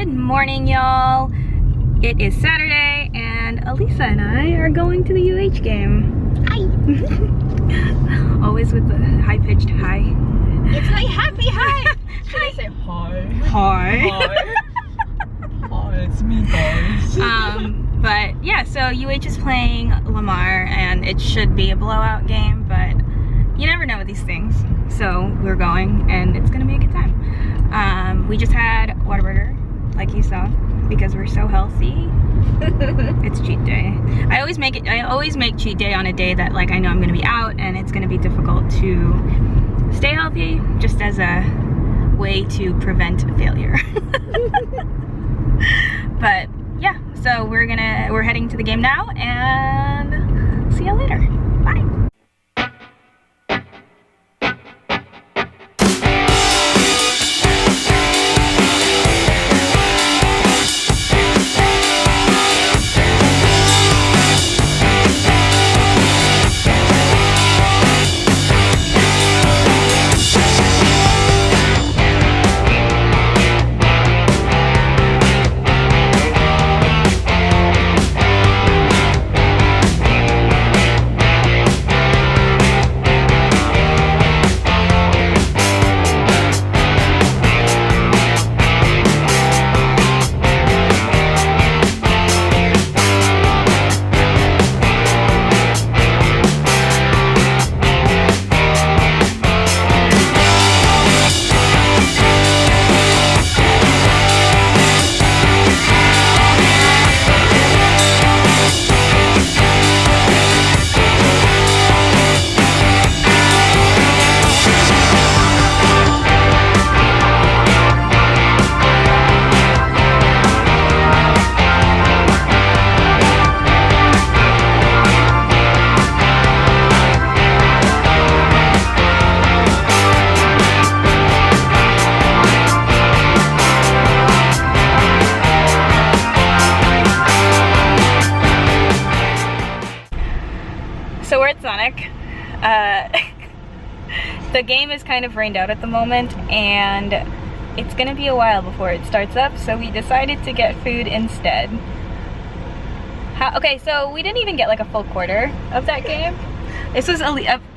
Good morning, y'all. It is Saturday, and Elisa and I are going to the UH game. Hi. Always with the high-pitched hi. It's my happy hi. Should I say hi? Hi. Hi. Hi, it's me, guys. But yeah, so UH is playing Lamar, and it should be a blowout game, but you never know with these things. So we're going, and it's gonna be a good time. We just had Whataburger, like you saw, because we're so healthy. It's cheat day. I always make cheat day on a day that like I know I'm gonna be out and it's gonna be difficult to stay healthy, just as a way to prevent failure. But yeah, so we're heading to the game now, and see you later. Bye. So we're at Sonic. The game is kind of rained out at the moment, and it's gonna be a while before it starts up, so we decided to get food instead. Okay, so we didn't even get like a full quarter of that game. This was,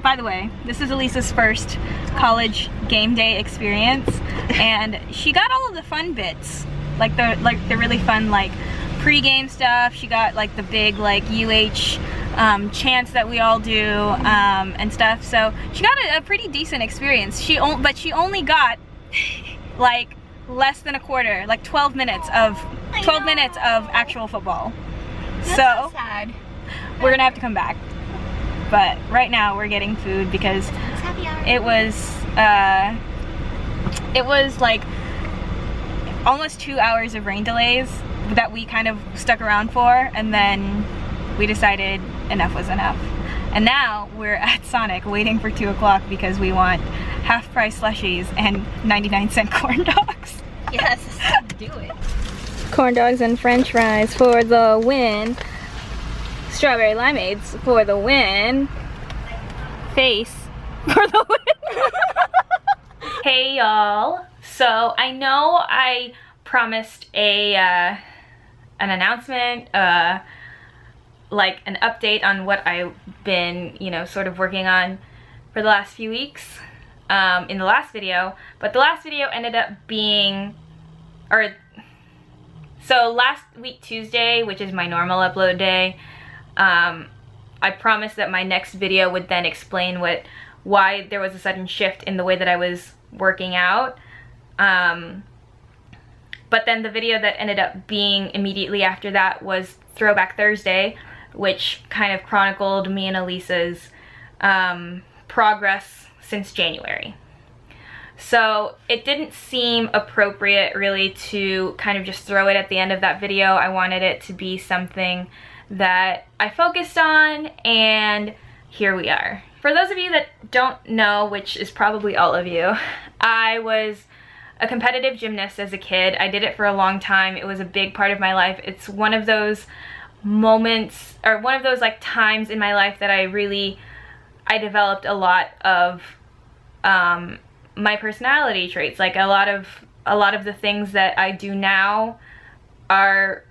by the way, this is Elisa's first college game day experience, and she got all of the fun bits, like the really fun like pre-game stuff. She got like the big like UH chants that we all do and stuff, so she got a pretty decent experience. But she only got like less than a quarter, like 12 minutes of actual football. That's so sad. We're gonna have to come back, but right now we're getting food because It's happy hour. it was like almost 2 hours of rain delays that we kind of stuck around for, and then we decided enough was enough. And now we're at Sonic waiting for 2 o'clock because we want half-price slushies and 99-cent corn dogs. Yes, let's do it. Corn dogs and french fries for the win. Strawberry limeades for the win. Face for the win. Hey y'all. So I know I promised an announcement, like an update on what I've been, sort of working on for the last few weeks in the last video, but the last video ended up being, so last week Tuesday, which is my normal upload day, I promised that my next video would then explain why there was a sudden shift in the way that I was working out. But then the video that ended up being immediately after that was Throwback Thursday, which kind of chronicled me and Elisa's progress since January. So it didn't seem appropriate really to kind of just throw it at the end of that video. I wanted it to be something that I focused on, and here we are. For those of you that don't know, which is probably all of you, I was a competitive gymnast as a kid. I did it for a long time. It was a big part of my life. It's one of those moments, or one of those like times in my life that I developed a lot of my personality traits, like a lot of a lot of the things that I do now are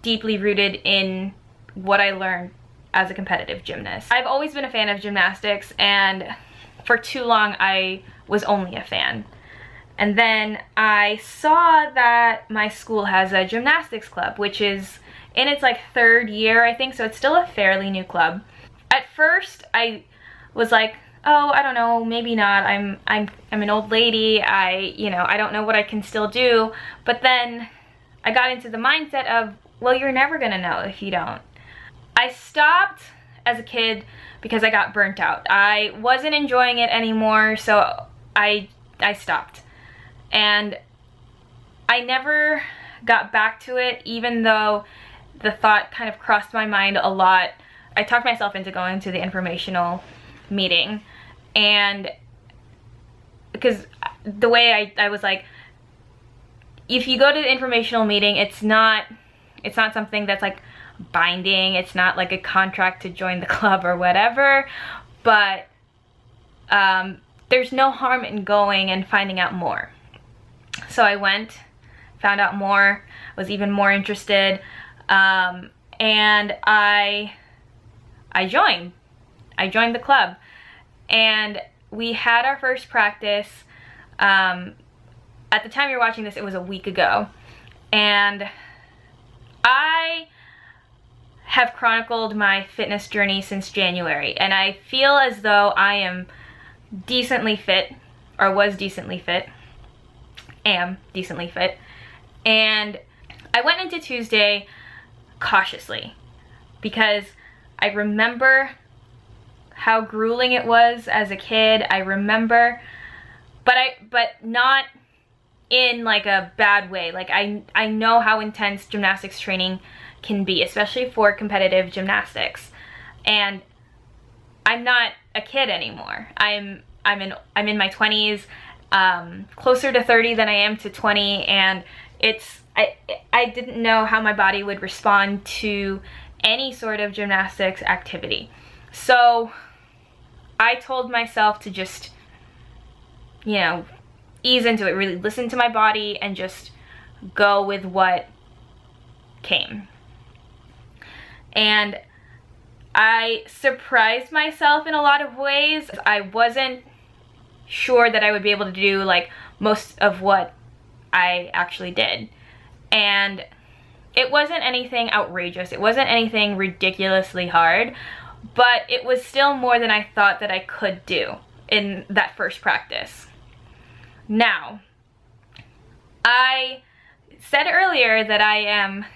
deeply rooted in what I learned as a competitive gymnast. I've always been a fan of gymnastics, and for too long I was only a fan. And then I saw that my school has a gymnastics club, which is in its like 3rd year, I think, so it's still a fairly new club. At first I was like, oh, I don't know, maybe not. I'm an old lady. You know, I don't know what I can still do. But then I got into the mindset of, well, you're never gonna know if you don't. I stopped as a kid because I got burnt out. I wasn't enjoying it anymore, so I stopped. And I never got back to it, even though the thought kind of crossed my mind a lot. I talked myself into going to the informational meeting, and because the way I was like, if you go to the informational meeting, it's not something that's like binding, it's not like a contract to join the club or whatever, but there's no harm in going and finding out more. So I went, found out more, was even more interested, and I joined the club, and we had our first practice. At the time you're watching this, it was a week ago, and I have chronicled my fitness journey since January, and I feel as though I am decently fit, or was decently fit, am decently fit, and I went into Tuesday cautiously because I remember how grueling it was as a kid. I remember, but not in like a bad way. Like I know how intense gymnastics training can be, especially for competitive gymnastics. And I'm not a kid anymore. I'm in my 20s, closer to 30 than I am to 20, and I didn't know how my body would respond to any sort of gymnastics activity. So I told myself to just, you know, ease into it, really listen to my body and just go with what came. And I surprised myself in a lot of ways. I wasn't sure that I would be able to do like most of what I actually did. And it wasn't anything outrageous. It wasn't anything ridiculously hard, but it was still more than I thought that I could do in that first practice. Now, I said earlier that I am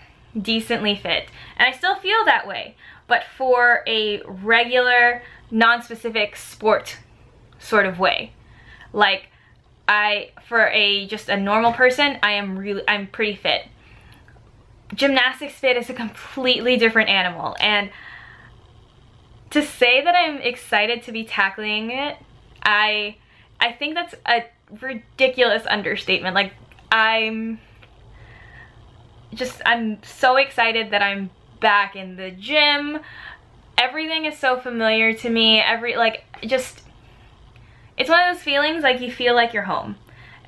decently fit, and I still feel that way, but for a regular, non-specific sport sort of way. Like, for just a normal person, I'm pretty fit. Gymnastics fit is a completely different animal, and to say that I'm excited to be tackling it, I think that's a ridiculous understatement. Like, I'm so excited that I'm back in the gym. Everything is so familiar to me. It's one of those feelings like you feel like you're home.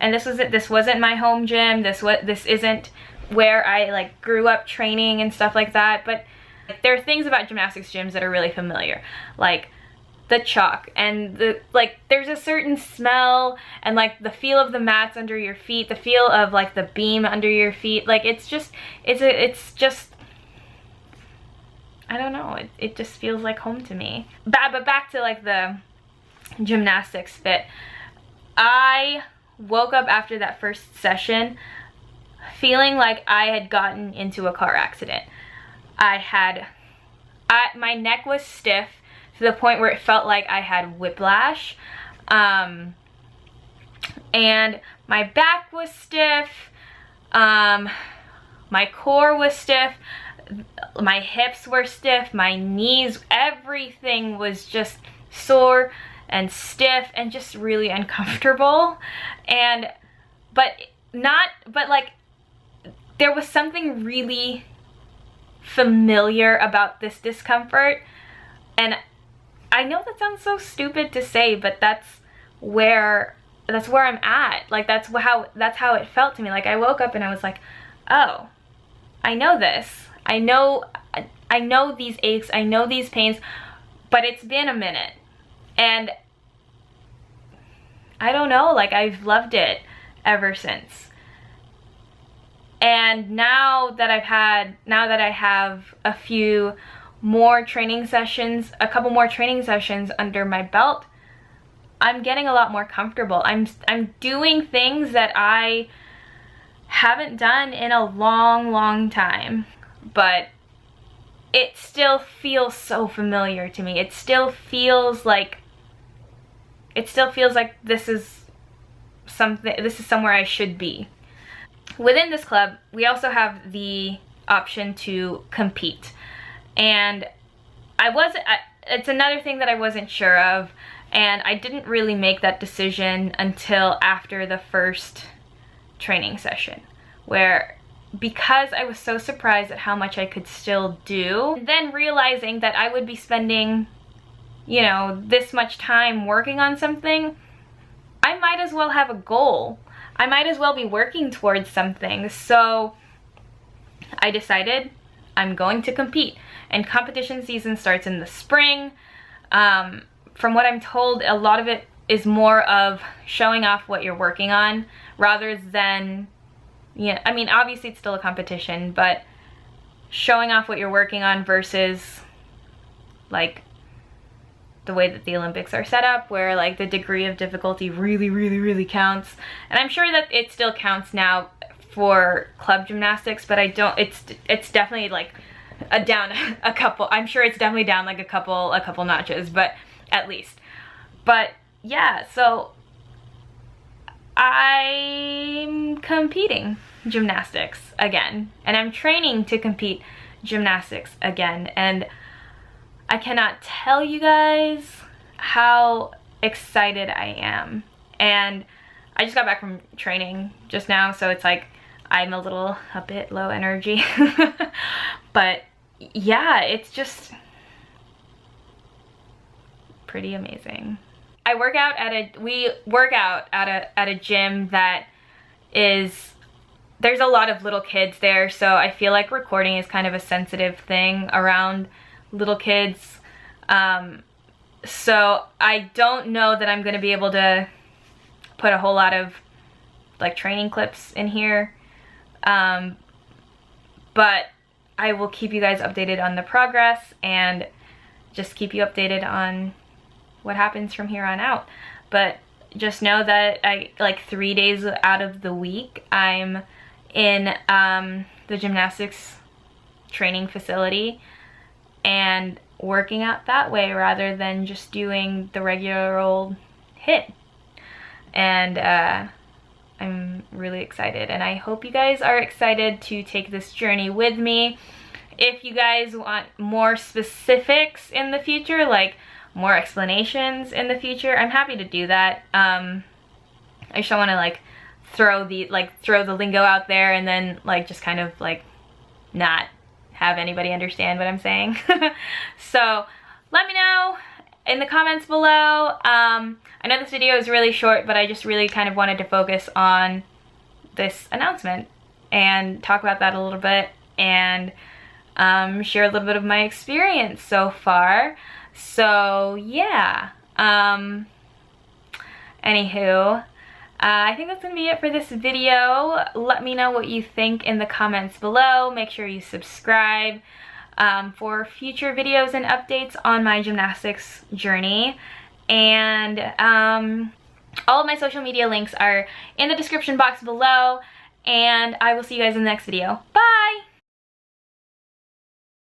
And this wasn't my home gym. This isn't where I like grew up training and stuff like that. But there are things about gymnastics gyms that are really familiar, like the chalk and there's a certain smell and like the feel of the mats under your feet, the feel of like the beam under your feet. Like it's just I don't know, it just feels like home to me. But back to like the gymnastics fit. I woke up after that first session feeling like I had gotten into a car accident. My neck was stiff to the point where it felt like I had whiplash, and my back was stiff, my core was stiff, my hips were stiff, my knees, everything was just sore and stiff and just really uncomfortable. But like there was something really familiar about this discomfort, and I know that sounds so stupid to say, but that's where that's where I'm at. Like that's how it felt to me. Like I woke up and I was like, oh, I know this. I know these aches, I know these pains, but it's been a minute. And I don't know, like I've loved it ever since. And now that I have a few more training sessions, a couple more training sessions under my belt, I'm getting a lot more comfortable. I'm doing things that I haven't done in a long time, but it still feels so familiar to me. It still feels like this is somewhere I should be. Within this club, we also have the option to compete. And it's another thing that I wasn't sure of, and I didn't really make that decision until after the first training session, where because I was so surprised at how much I could still do, then realizing that I would be spending, you know, this much time working on something, I might as well have a goal. I might as well be working towards something. So I decided I'm going to compete, and competition season starts in the spring. From what I'm told, a lot of it is more of showing off what you're working on rather than, yeah, I mean, obviously it's still a competition, but showing off what you're working on versus like the way that the Olympics are set up, where like the degree of difficulty really counts. And I'm sure that it still counts now for club gymnastics, but it's definitely like down a couple. I'm sure it's definitely down like a couple notches, but at least. But yeah, so I'm competing gymnastics again, and I'm training to compete gymnastics again, and I cannot tell you guys how excited I am. And I just got back from training just now, so it's like I'm a bit low energy. But yeah, it's just pretty amazing. We work out at a gym that is, there's a lot of little kids there, so I feel like recording is kind of a sensitive thing around little kids. So I don't know that I'm gonna be able to put a whole lot of like training clips in here, but I will keep you guys updated on the progress and just keep you updated on what happens from here on out. But just know that like 3 days out of the week I'm in the gymnastics training facility and working out that way rather than just doing the regular old HIIT. And I'm really excited, and I hope you guys are excited to take this journey with me. If you guys want more specifics in the future, like more explanations in the future, I'm happy to do that. I just don't want to like throw the lingo out there and then like just kind of like not have anybody understand what I'm saying. So let me know in the comments below. I know this video is really short, but I just really kind of wanted to focus on this announcement and talk about that a little bit, and share a little bit of my experience so far. So yeah, anywho, I think that's gonna be it for this video. Let me know what you think in the comments below. Make sure you subscribe for future videos and updates on my gymnastics journey. And all of my social media links are in the description box below, and I will see you guys in the next video. Bye!